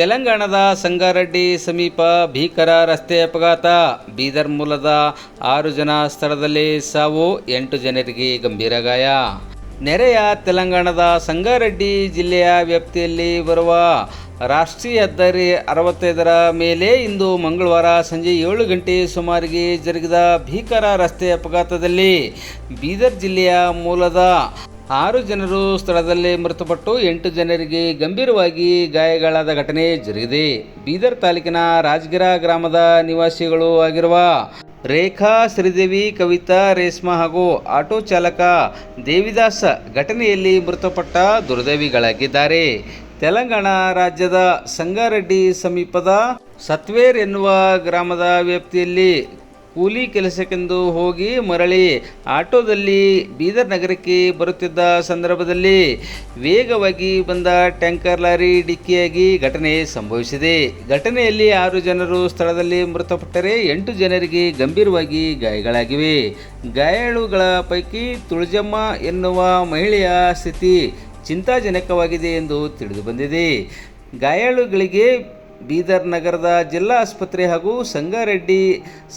ತೆಲಂಗಾಣದ ಸಂಗಾರೆಡ್ಡಿ ಸಮೀಪ ಭೀಕರ ರಸ್ತೆ ಅಪಘಾತ. ಬೀದರ್ ಮೂಲದ 6 ಜನ ಸ್ಥಳದಲ್ಲಿ ಸಾವು, 8 ಜನರಿಗೆ ಗಂಭೀರ ಗಾಯ. ನೆರೆಯ ತೆಲಂಗಾಣದ ಸಂಗಾರೆಡ್ಡಿ ಜಿಲ್ಲೆಯ ವ್ಯಾಪ್ತಿಯಲ್ಲಿ ಬರುವ ರಾಷ್ಟ್ರೀಯ ಹೆದ್ದಾರಿ 65ರ ಮೇಲೆ ಇಂದು ಮಂಗಳವಾರ ಸಂಜೆ 7 ಗಂಟೆ ಸುಮಾರಿಗೆ ಜರುಗಿದ ಭೀಕರ ರಸ್ತೆ ಅಪಘಾತದಲ್ಲಿ ಬೀದರ್ ಜಿಲ್ಲೆಯ ಮೂಲದ 6 ಜನರು ಸ್ಥಳದಲ್ಲೇ ಮೃತಪಟ್ಟು 8 ಜನರಿಗೆ ಗಂಭೀರವಾಗಿ ಗಾಯಗಳಾದ ಘಟನೆ ಜರುಗಿದೆ. ಬೀದರ್ ತಾಲೂಕಿನ ರಾಜಗಿರ ಗ್ರಾಮದ ನಿವಾಸಿಗಳು ಆಗಿರುವ ರೇಖಾ, ಶ್ರೀದೇವಿ, ಕವಿತಾ, ರೇಷ್ಮಾ ಹಾಗೂ ಆಟೋ ಚಾಲಕ ದೇವಿದಾಸ್ ಘಟನೆಯಲ್ಲಿ ಮೃತಪಟ್ಟ ದುರ್ದೈವಿಗಳಾಗಿದ್ದಾರೆ. ತೆಲಂಗಾಣ ರಾಜ್ಯದ ಸಂಗಾರೆಡ್ಡಿ ಸಮೀಪದ ಸತ್ವೇರ್ ಎನ್ನುವ ಗ್ರಾಮದ ವ್ಯಾಪ್ತಿಯಲ್ಲಿ ಕೂಲಿ ಕೆಲಸಕ್ಕೆಂದು ಹೋಗಿ ಮರಳಿ ಆಟೋದಲ್ಲಿ ಬೀದರ್ ನಗರಕ್ಕೆ ಬರುತ್ತಿದ್ದ ಸಂದರ್ಭದಲ್ಲಿ ವೇಗವಾಗಿ ಬಂದ ಟ್ಯಾಂಕರ್ ಲಾರಿ ಡಿಕ್ಕಿಯಾಗಿ ಘಟನೆ ಸಂಭವಿಸಿದೆ. ಘಟನೆಯಲ್ಲಿ 6 ಜನರು ಸ್ಥಳದಲ್ಲಿ ಮೃತಪಟ್ಟರೆ 8 ಜನರಿಗೆ ಗಂಭೀರವಾಗಿ ಗಾಯಗಳಾಗಿವೆ. ಗಾಯಾಳುಗಳ ಪೈಕಿ ತುಳಜಮ್ಮ ಎನ್ನುವ ಮಹಿಳೆಯ ಸ್ಥಿತಿ ಚಿಂತಾಜನಕವಾಗಿದೆ ಎಂದು ತಿಳಿದುಬಂದಿದೆ. ಗಾಯಾಳುಗಳಿಗೆ ಬೀದರ್ ನಗರದ ಜಿಲ್ಲಾ ಆಸ್ಪತ್ರೆ ಹಾಗೂ ಸಂಗಾರೆಡ್ಡಿ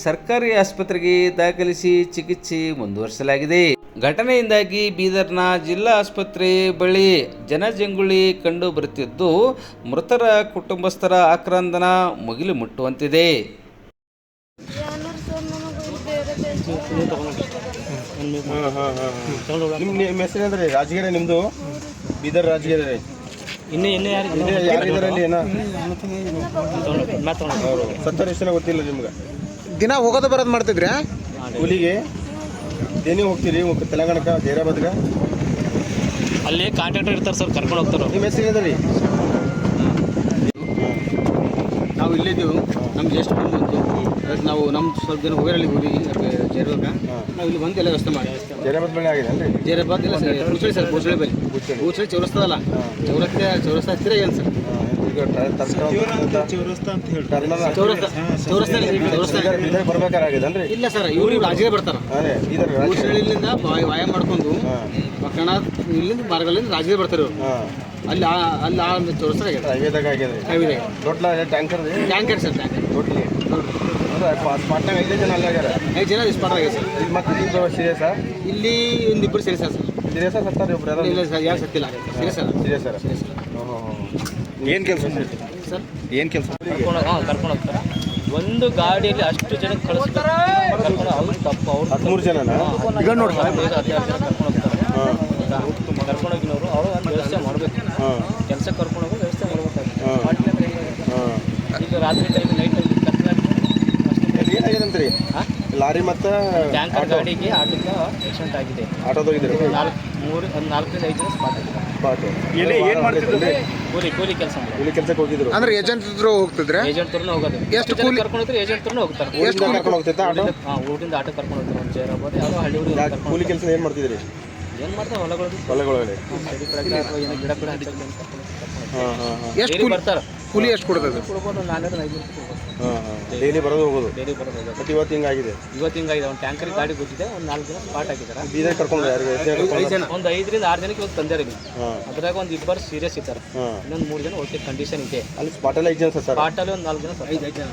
ಸರ್ಕಾರಿ ಆಸ್ಪತ್ರೆಗೆ ದಾಖಲಿಸಿ ಚಿಕಿತ್ಸೆ ಮುಂದುವರಿಸಲಾಗಿದೆ. ಘಟನೆಯಿಂದಾಗಿ ಬೀದರ್ನ ಜಿಲ್ಲಾ ಆಸ್ಪತ್ರೆ ಬಳಿ ಜನಜಂಗುಳಿ ಕಂಡು ಬರುತ್ತಿದ್ದು, ಮೃತರ ಕುಟುಂಬಸ್ಥರ ಆಕ್ರಂದನ ಮುಗಿಲು ಮುಟ್ಟುವಂತಿದೆ. ನಿಮ್ಮ ಹೆಸರೇಂದ್ರಿ? ರಾಜಗಿರ ನಿಮ್ಮದು? ಬೀದರ್ ರಾಜಗಿರ ರೀ. ಯಾರಿದಾರಲ್ಲಿ ಏನ ಸತ್ತರ ಎಷ್ಟು ಜನ ಗೊತ್ತಿಲ್ಲ ನಿಮ್ಗೆ? ದಿನ ಹೋಗೋದು ಬರೋದು ಮಾಡ್ತಿದ್ರಿ ಕೂಲಿಗೆ? ಏನೇ ಹೋಗ್ತೀರಿ ತೆಲಂಗಾಣಕ್ಕೆ, ಜೈರಾಬಾದ್ಗೆ? ಅಲ್ಲಿ ಕಾಂಟ್ರಾಕ್ಟರ್ ಇರ್ತಾರೆ ಸರ್, ಕರ್ಕೊಂಡು ಹೋಗ್ತಾರೆ. ನಿಮ್ಮ ಹೆಸರೇಂದ್ರಿ? ನಾವು ಇಲ್ಲಿದ್ದೀವಿ. ನಮ್ಗೆ ಎಷ್ಟು ಬಂದು ಅದಕ್ಕೆ ನಾವು ನಮ್ಮ ಸ್ವಲ್ಪ ಜನ ಹೋಗಿರಲ್ಲಿ ಹೋಗಿ ಜೈರಾಬಾದ್ಗೆ ನಾವು ಇಲ್ಲಿ ಬಂದು ಎಲ್ಲ ವ್ಯವಸ್ಥೆ ಮಾಡಿ. ಜೈರಾಬಾದ್ ಬಳಿ ಆಗಿದೆ ಅಲ್ರಿ? ಜೈರಾಬಾದ್ ಇಲ್ಲ ಸರ್, ಕೂಚಳಿ ಸರ್, ಕೂಚಳಿ ಬಳಿ. ಕೂಚಳಿ ಚೌರಸ್ತದಲ್ಲ, ಚೌರಸ್ತ ಹತ್ತಿರ ಏನು ಸರ್? ಬರ್ಬೇಕಾರಾಗಿದಲ್ರಿ? ಇಲ್ಲ ಸರ್, ಇವ್ರು ರಾಜಿಗೆ ಬರ್ತಾರೆ. ಕೂಚಳಿಲಿಂದ ವ್ಯಾಯಾಮ ಮಾಡ್ಕೊಂಡು ಪಕ್ಕಣ ಇಲ್ಲಿಂದ ಮಾರ್ಗಲಿಂದ ರಾಜಿಗೆ ಬರ್ತಾರೆ ಇವರು. ಅಲ್ಲಿ ಅಲ್ಲಿ ಚೌರಸ್ತ ಹೈವೇದಾಗ ಆಗಿದೆ. ದೊಡ್ಡ ಟ್ಯಾಂಕರ್ ಸರ್, ಟ್ಯಾಂಕರ್ ಸ್ಪಾಟ್ನಾಗ 5 ಜನ ಅಲ್ಲಿ ಆಗ್ಯಾರ. 5 ಜನ ಸ್ಪಾಟ್ ಆಗಿದೆ ಸರ್. ಇಲ್ಲಿ ಮತ್ತೆ ಸೀರಿಯಸ್? ಇಲ್ಲಿ ಒಂದಿಬ್ಬರು ಸರಿ ಸರ್. ಸೀರಿಯಸ್ ಸತ್ತಾರೆ ಒಬ್ರು? ಇಲ್ಲ ಸರ್, ಯಾರು ಸತ್ತಿಲ್ಲ. Serious sir. ಏನು ಕೆಲಸ ಸರ್? ಏನು ಕೆಲಸ? ಕರ್ಕೊಂಡು ಹೋಗ್ತಾರೆ. ಒಂದು ಗಾಡಿಯಲ್ಲಿ ಅಷ್ಟು ಜನ ಕಳಿಸ್ತಾರೆ, ಅವ್ರು ತಪ್ಪು. ಅವ್ರು 13 ಜನನ ಈಗ ನೋಡಿ ಸರ್, 16 ಜನ ಕರ್ಕೊಂಡು ಹೋಗ್ತಾರೆ. ಕರ್ಕೊಂಡೋಗಿನವರು ಅವರು ಒಂದು ವ್ಯವಸ್ಥೆ ಮಾಡಬೇಕು. ಕೆಲಸಕ್ಕೆ ಕರ್ಕೊಂಡು ಹೋಗೋ ವ್ಯವಸ್ಥೆ ಮಾಡಬೇಕಾಗುತ್ತೆ. ಈಗ ರಾತ್ರಿ ಟೈಮ್, ನೈಟ್ ಟೈಮ್ ಏನಾಗಿದಂತ್ರಿ? ಲಾರಿ ಮತ್ತು ಟ್ಯಾಂಕರ್ ಗಾಡಿಗೆ ಆಟೋಕ್ಕೆ ಆಕ್ಸಿಡೆಂಟ್ ಆಗಿದೆ. ಆಟೋದೋಗಿದ್ರಿ? 4ರಿಂದ 5 ಜನ ಸ್ಪಾಟ್ ಆಗಿದ್ದಾರೆ. ಏನು ಮಾಡ್ತಿದ್ರು? ಕೂಲಿ ಕೆಲಸ ಮಾಡಿ. ಕೂಲಿ ಕೆಲಸಕ್ಕೆ ಹೋಗಿದ್ರು ಅಂದ್ರೆ ಏಜೆಂಟ್ ಇದ್ರು ಹೋಗ್ತಿದ್ರೆ? ಏಜೆಂಟ್ ತರನೇ ಹೋಗೋದು. ಎಷ್ಟು ಕೂಲಿ ಕರ್ಕೊಂಡು ಹೋಗ್ತಾರೆ? ಏಜೆಂಟ್ ತರನೇ ಹೋಗ್ತಾರೆ. ಕರ್ಕೊಂಡು ಹೋಗ್ತಿದ್ದ ಆಟೋ? ಊರಿಂದ ಆಟೋ ಕರ್ಕೊಂಡು ಹೋಗ್ತಾರೆ. ಒಂದು ಜೈರಾಬಾದ್ ಯಾವುದೋ ಹಳ್ಳಿ ಊರಿಗೆ ಕೂಲಿ ಕೆಲಸ ಏನು ಮಾಡ್ತಿದ್ರಿ? ಏನು ಮಾಡ್ತಾರೆ? ಹೊಲಗಳಲ್ಲಿ ಸರಿ ಪ್ರಕಾರ ಏನೋ ಗಿಡ ಗಿಡ ಹಚ್ಚಕ್ಕೆ ಅಂತ ಎಷ್ಟು ಡೈಲಿ ಬರ್ತಾರೆ. ಕೂಲಿ ಎಷ್ಟು ಕೊಡ್ತದೆ? ಕೊಡ್ಬೋದು, 400-500 ಡೈಲಿ ಬರೋದು ಹೋಗೋದು. ಡೈಲಿ ಬರೋದು. ಬಟ್ ಇವತ್ತು ಹಿಂಗಾಗಿದೆ. ಇವತ್ತು ಹಿಂಗಾಗಿದೆ. ಒಂದು ಟ್ಯಾಂಕರ್ ಗಾಡಿ ಗೊತ್ತಿದೆ, ಒಂದು 4 ಜನ ಸ್ಪಾಟ್ ಆಗಿದ್ದಾರೆ. ಬೀದರ್ ಕರ್ಕೊಂಡು ಯಾರು? ಒಂದು 5ರಿಂದ 6 ಜನಕ್ಕೆ ಇವತ್ತು ತಂದಾರೆ. ಅದ್ರಾಗ ಒಂದು 2 ಸೀರಿಯಸ್ ಇದ್ದಾರೆ, ಇನ್ನೊಂದು 3 ಜನ ಓಕೆ ಕಂಡೀಷನ್ ಇದೆ. ಅಲ್ಲಿ ಸ್ಪಾಟಲ್ಲಿ 5 ಜನ ಸರ್? ಸ್ಪಾಟಲ್ಲಿ ಒಂದು 4 ಜನ,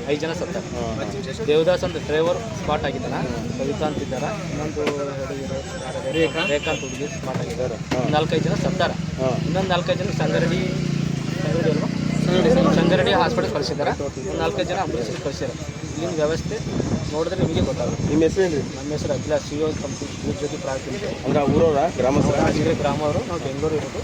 5 ಜನ ಸತ್ತಾರೆ. ದೇವದಾಸ್ ಅಂತ ಡ್ರೈವರ್ ಸ್ಪಾಟ್ ಆಗಿದ್ದಾನ. ಕವಿತಾ ಅಂತಿದ್ದಾರೆ, ಇನ್ನೊಂದು ರೇಖಾ ಅಂತ ಹುಡುಗಿ ಸ್ಪಾಟ್ ಆಗಿದ್ದಾರೆ. 4-5 ಜನ ಸತ್ತಾರೆ. ಇನ್ನೊಂದು 4-5 ಜನ ಸಂಗಾರೆಡ್ಡಿ ಹಾಸ್ಪಿಟಲ್ ಕಳಿಸಿದ್ದಾರೆ. ಒಂದು 4-5 ಜನ ಆಂಬುಲೆನ್ಸ್ಗೆ ಕಳಿಸಿದ್ದಾರೆ. ಇಲ್ಲಿನ ವ್ಯವಸ್ಥೆ ನೋಡಿದ್ರೆ ನಿಮಗೆ ಗೊತ್ತಾಗುತ್ತೆ. ನಿಮ್ಮ ಹೆಸರು ಏನು ರೀ? ನಮ್ಮ ಹೆಸರು ಅಖಿಲಾಸ್, CEO ಕಂಪ್ನಿ ಜ್ಯೋತಿ ಪ್ರಾಜೆಕ್ಟ್. ಅಂದ್ರೆ ಊರವರ ಗ್ರಾಮಸ್ಥರ? ಗ್ರಾಮವರು. ನಾವು ಬೆಂಗಳೂರು ಇರೋದು.